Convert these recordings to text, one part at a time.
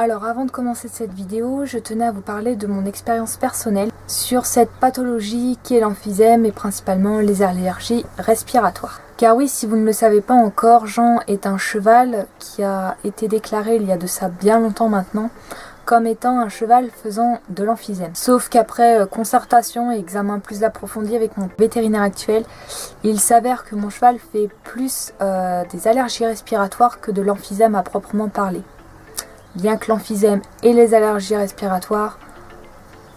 Alors avant de commencer cette vidéo, je tenais à vous parler de mon expérience personnelle sur cette pathologie qui est l'emphysème et principalement les allergies respiratoires. Car oui, si vous ne le savez pas encore, Jean est un cheval qui a été déclaré il y a de ça bien longtemps maintenant comme étant un cheval faisant de l'emphysème. Sauf qu'après concertation et examen plus approfondi avec mon vétérinaire actuel, il s'avère que mon cheval fait plus des allergies respiratoires que de l'emphysème à proprement parler. Bien que l'emphysème et les allergies respiratoires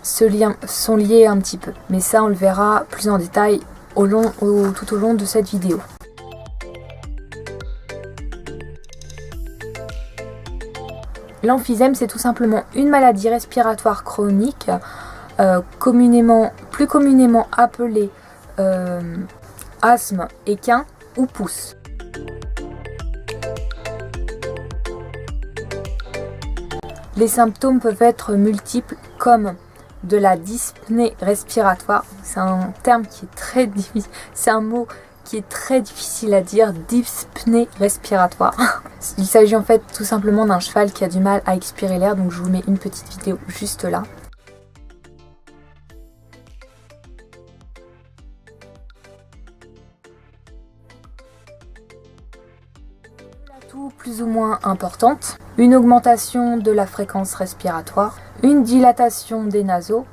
sont liés un petit peu. Mais ça, on le verra plus en détail tout au long de cette vidéo. L'emphysème, c'est tout simplement une maladie respiratoire chronique, plus communément appelée asthme, équin ou pousse. Les symptômes peuvent être multiples comme de la dyspnée respiratoire. C'est un terme qui est très difficile, c'est un mot qui est très difficile à dire, dyspnée respiratoire. Il s'agit en fait tout simplement d'un cheval qui a du mal à expirer l'air, donc je vous mets une petite vidéo juste là. Plus ou moins importante, une augmentation de la fréquence respiratoire, une dilatation des naseaux,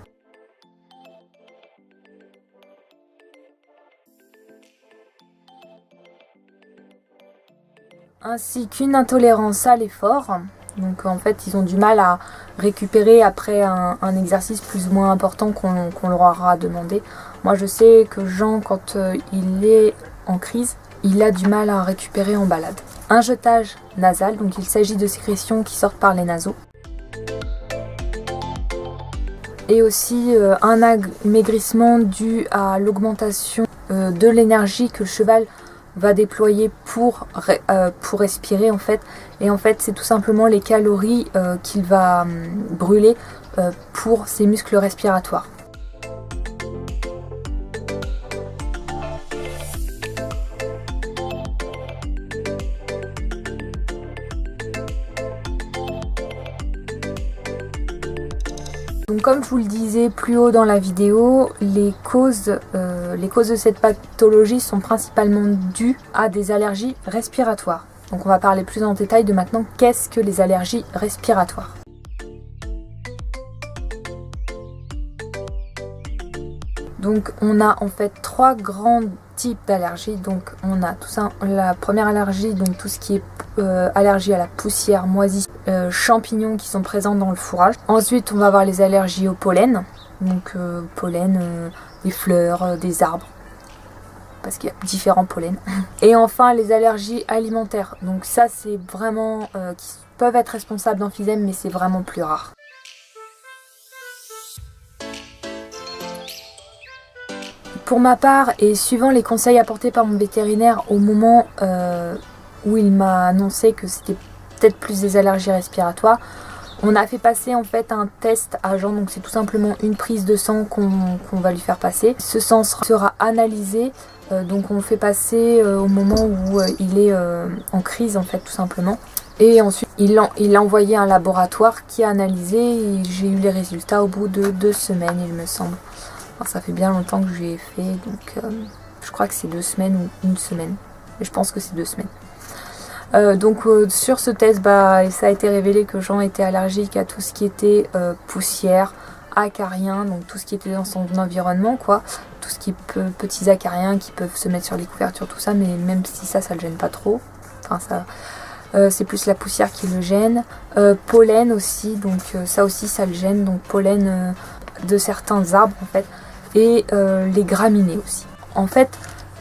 ainsi qu'une intolérance à l'effort. Donc en fait ils ont du mal à récupérer après un exercice plus ou moins important qu'on leur aura demandé. Moi je sais que Jean, quand il est en crise, il a du mal à récupérer en balade. Un jetage nasal, donc il s'agit de sécrétions qui sortent par les naseaux. Et aussi un amaigrissement dû à l'augmentation de l'énergie que le cheval va déployer pour respirer en fait. Et en fait c'est tout simplement les calories qu'il va brûler pour ses muscles respiratoires. Donc comme je vous le disais plus haut dans la vidéo, les causes de cette pathologie sont principalement dues à des allergies respiratoires. Donc on va parler plus en détail de maintenant qu'est-ce que les allergies respiratoires. Donc on a en fait trois grands types d'allergies. Donc on a tout ça, la première allergie, donc tout ce qui est allergie à la poussière, moisie, champignons qui sont présents dans le fourrage. Ensuite on va avoir les allergies au pollen, donc pollen des fleurs, des arbres, parce qu'il y a différents pollens. Et enfin les allergies alimentaires, donc ça c'est vraiment qui peuvent être responsables d'emphysème, mais c'est vraiment plus rare. Pour ma part, et suivant les conseils apportés par mon vétérinaire au moment où il m'a annoncé que c'était peut-être plus des allergies respiratoires, on a fait passer en fait un test à Jean, donc c'est tout simplement une prise de sang qu'on va lui faire passer. Ce sang sera analysé, donc on fait passer au moment où il est en crise en fait tout simplement. Et ensuite il a envoyé à un laboratoire qui a analysé et j'ai eu les résultats au bout de 2 semaines il me semble. Alors, ça fait bien longtemps que j'ai fait, donc je crois que c'est 2 semaines ou 1 semaine. Mais je pense que c'est 2 semaines. Donc sur ce test, ça a été révélé que Jean était allergique à tout ce qui était poussière, acariens, donc tout ce qui était dans son environnement, quoi. Tout ce qui est petits acariens qui peuvent se mettre sur les couvertures, tout ça, mais même si ça le gêne pas trop. Enfin, ça, c'est plus la poussière qui le gêne. Pollen aussi, donc ça aussi ça le gêne, donc pollen de certains arbres en fait. Et les graminées aussi. En fait,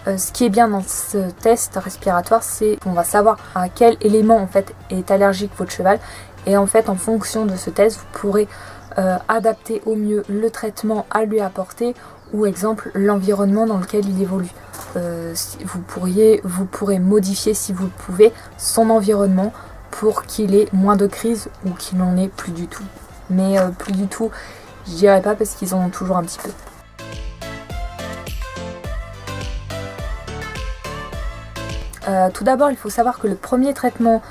ce qui est bien dans ce test respiratoire, c'est qu'on va savoir à quel élément en fait est allergique votre cheval. Et en fait, en fonction de ce test, vous pourrez adapter au mieux le traitement à lui apporter ou exemple l'environnement dans lequel il évolue. Vous pourrez modifier si vous le pouvez son environnement pour qu'il ait moins de crises ou qu'il n'en ait plus du tout. Mais plus du tout, je dirais pas parce qu'ils en ont toujours un petit peu. Tout d'abord, il faut savoir que le premier traitement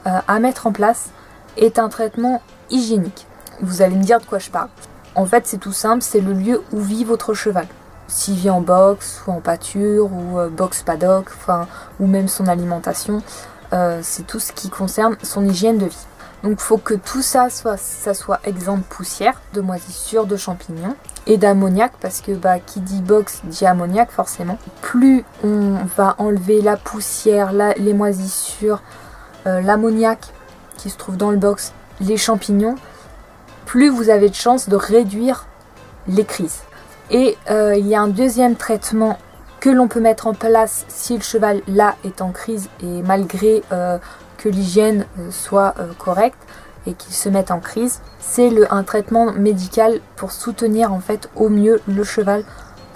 à mettre en place est un traitement hygiénique. Vous allez me dire de quoi je parle. En fait, c'est tout simple, c'est le lieu où vit votre cheval. S'il vit en box ou en pâture ou box paddock, ou même son alimentation, c'est tout ce qui concerne son hygiène de vie. Donc il faut que tout ça soit exempt de poussière, de moisissures, de champignons et d'ammoniac parce que qui dit box dit ammoniac forcément. Plus on va enlever la poussière, les moisissures, l'ammoniac qui se trouve dans le box, les champignons, plus vous avez de chances de réduire les crises. Et il y a un deuxième traitement que l'on peut mettre en place si le cheval là est en crise et malgré que l'hygiène soit correcte et qu'il se mette en crise, c'est un traitement médical pour soutenir en fait au mieux le cheval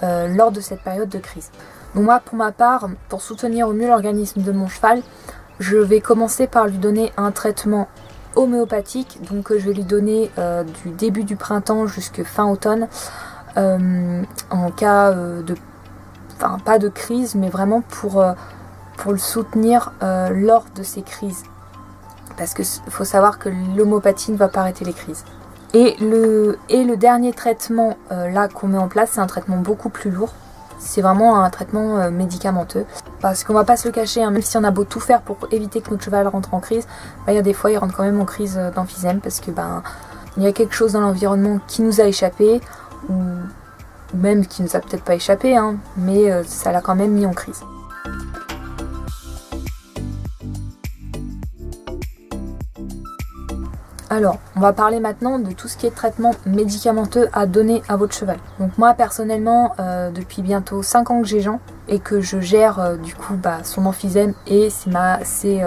lors de cette période de crise. Donc moi pour ma part, pour soutenir au mieux l'organisme de mon cheval, je vais commencer par lui donner un traitement homéopathique, donc je vais lui donner du début du printemps jusqu'à fin automne en cas pas de crise mais vraiment pour le soutenir lors de ces crises parce que faut savoir que l'homéopathie ne va pas arrêter les crises. Et le dernier traitement là qu'on met en place, c'est un traitement beaucoup plus lourd. C'est vraiment un traitement médicamenteux parce qu'on va pas se le cacher, même si on a beau tout faire pour éviter que notre cheval rentre en crise, il y a des fois il rentre quand même en crise d'emphysème parce que il y a quelque chose dans l'environnement qui nous a échappé ou même qui nous a peut-être pas échappé, mais ça l'a quand même mis en crise. Alors, on va parler maintenant de tout ce qui est traitement médicamenteux à donner à votre cheval. Donc moi personnellement, depuis bientôt 5 ans que j'ai Jean et que je gère du coup son emphysème et ses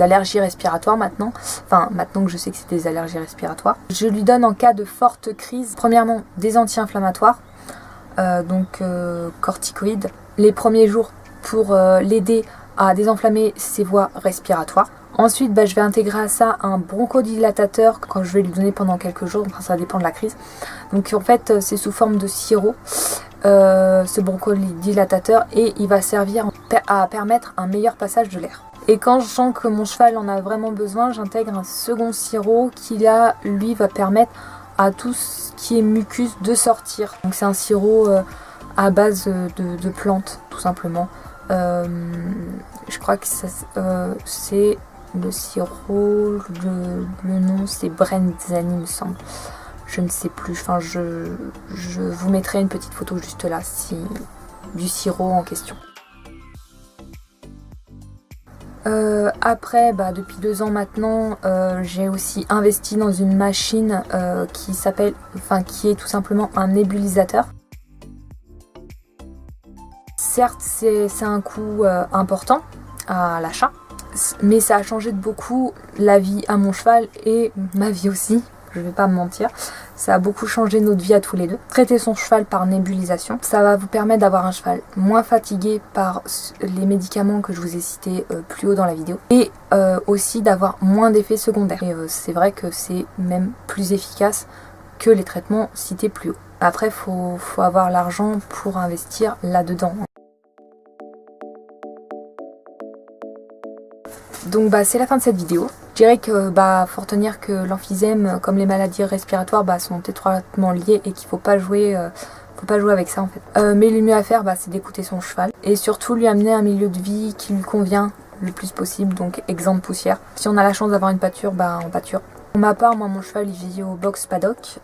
allergies respiratoires maintenant. Enfin, maintenant que je sais que c'est des allergies respiratoires. Je lui donne en cas de forte crise, premièrement des anti-inflammatoires, donc corticoïdes, les premiers jours pour l'aider à désenflammer ses voies respiratoires. Ensuite, je vais intégrer à ça un bronchodilatateur quand je vais lui donner pendant quelques jours, ça dépend de la crise. Donc en fait, c'est sous forme de sirop, ce bronchodilatateur, et il va servir à permettre un meilleur passage de l'air. Et quand je sens que mon cheval en a vraiment besoin, j'intègre un second sirop qui là, lui, va permettre à tout ce qui est mucus de sortir. Donc c'est un sirop à base de plantes, tout simplement. Je crois que c'est le sirop, le nom c'est Brenzani il me semble. Je ne sais plus, je vous mettrai une petite photo juste là du sirop en question. Après, depuis 2 ans maintenant, j'ai aussi investi dans une machine qui est tout simplement un nébulisateur. Certes, c'est un coût important à l'achat, mais ça a changé de beaucoup la vie à mon cheval et ma vie aussi, je vais pas me mentir. Ça a beaucoup changé notre vie à tous les deux. Traiter son cheval par nébulisation, ça va vous permettre d'avoir un cheval moins fatigué par les médicaments que je vous ai cités plus haut dans la vidéo et aussi d'avoir moins d'effets secondaires. Et c'est vrai que c'est même plus efficace que les traitements cités plus haut. Après, faut avoir l'argent pour investir là-dedans. Donc c'est la fin de cette vidéo. Je dirais que faut retenir que l'emphysème, comme les maladies respiratoires, sont étroitement liées et qu'il faut pas jouer avec ça en fait. Mais le mieux à faire, c'est d'écouter son cheval et surtout lui amener un milieu de vie qui lui convient le plus possible, donc exempt de poussière. Si on a la chance d'avoir une pâture, en pâture. Pour ma part, mon cheval il vit au box paddock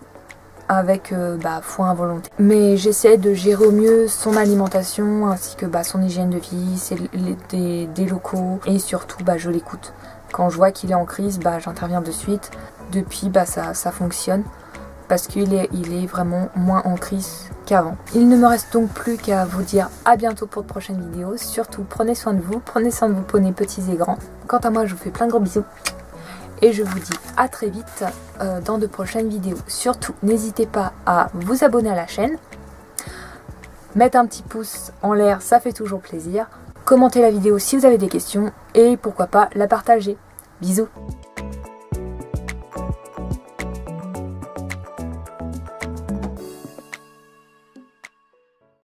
avec foin à volonté. Mais j'essaie de gérer au mieux son alimentation ainsi que son hygiène de vie, des locaux et surtout je l'écoute. Quand je vois qu'il est en crise, j'interviens de suite. Depuis, ça fonctionne parce qu'il est vraiment moins en crise qu'avant. Il ne me reste donc plus qu'à vous dire à bientôt pour de prochaines vidéos. Surtout, prenez soin de vous, prenez soin de vos poneys petits et grands. Quant à moi, je vous fais plein de gros bisous et je vous dis à très vite dans de prochaines vidéos. Surtout, n'hésitez pas à vous abonner à la chaîne, mettre un petit pouce en l'air, ça fait toujours plaisir, commentez la vidéo si vous avez des questions et pourquoi pas la partager. Bisous.